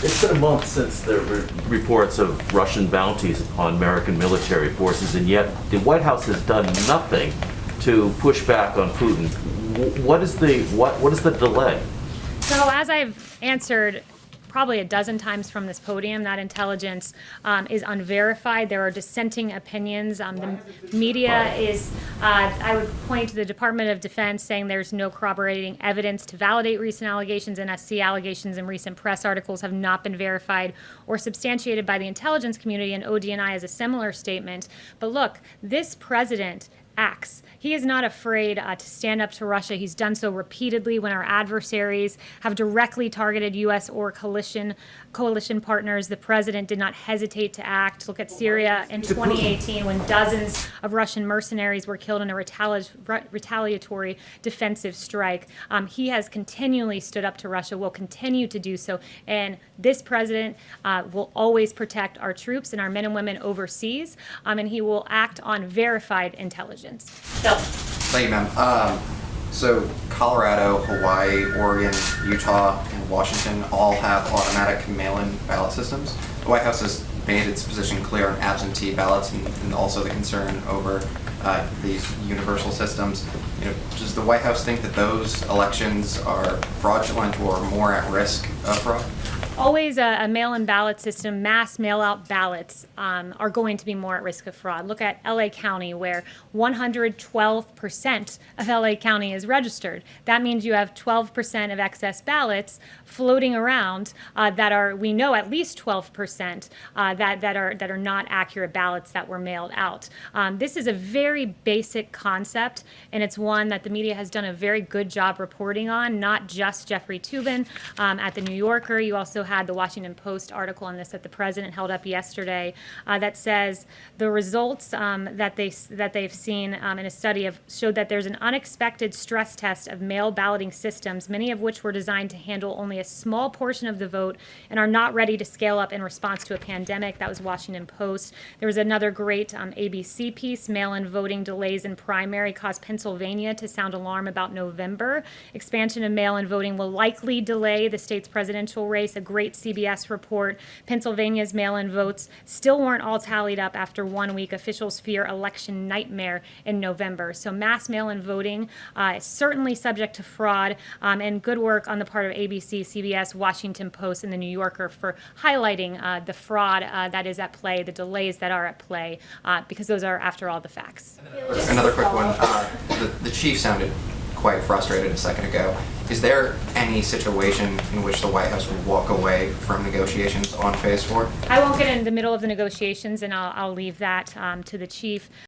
It's been a month since there were reports of Russian bounties upon American military forces, and yet the White House has done nothing to push back on Putin. What is the delay? So as I've answered probably a dozen times from this podium, that intelligence is unverified. There are dissenting opinions. The media is, I would point to the Department of Defense saying there's no corroborating evidence to validate recent allegations. NSC allegations and recent press articles have not been verified or substantiated by the intelligence community, and ODNI has a similar statement. But look, this president acts. He is not afraid to stand up to Russia. He's done so repeatedly when our adversaries have directly targeted U.S. or coalition partners. The president did not hesitate to act. Look at Syria in 2018 when dozens of Russian mercenaries were killed in a retaliatory defensive strike. He has continually stood up to Russia, will continue to do so, and this president will always protect our troops and our men and women overseas, and he will act on verified intelligence. Bill. Thank you, ma'am. So Colorado, Hawaii, Oregon, Utah, and Washington all have automatic mail-in ballot systems. The White House has made its position clear on absentee ballots and also the concern over these universal systems. Does the White House think that those elections are fraudulent or more at risk of fraud? Always a mail-in ballot system, mass mail-out ballots are going to be more at risk of fraud. Look at LA County, where 112% of LA County is registered. That means you have 12% of excess ballots floating around that are, we know at least 12% that are not accurate ballots that were mailed out. This is a very basic concept, and it's one that the media has done a very good job reporting on, not just Jeffrey Toobin at the New Yorker. You also had the Washington Post article on this that the president held up yesterday that says the results that they've seen in a study showed that there's an unexpected stress test of mail balloting systems, many of which were designed to handle only a small portion of the vote and are not ready to scale up in response to a pandemic. That was Washington Post. There was another great ABC piece, mail-in voting delays in primary caused Pennsylvania to sound alarm about November. Expansion of mail-in voting will likely delay the state's presidential race. A great CBS report. Pennsylvania's mail-in votes still weren't all tallied up after 1 week. Officials fear election nightmare in November. So mass mail-in voting is certainly subject to fraud, and good work on the part of ABC, CBS, Washington Post, and the New Yorker for highlighting the fraud that is at play, the delays that are at play, because those are, after all, the facts. Another quick one. The chief sounded quite frustrated a second ago. Is there any situation in which the White House would walk away from negotiations on Phase 4? I won't get in the middle of the negotiations, and I'll leave that to the chief.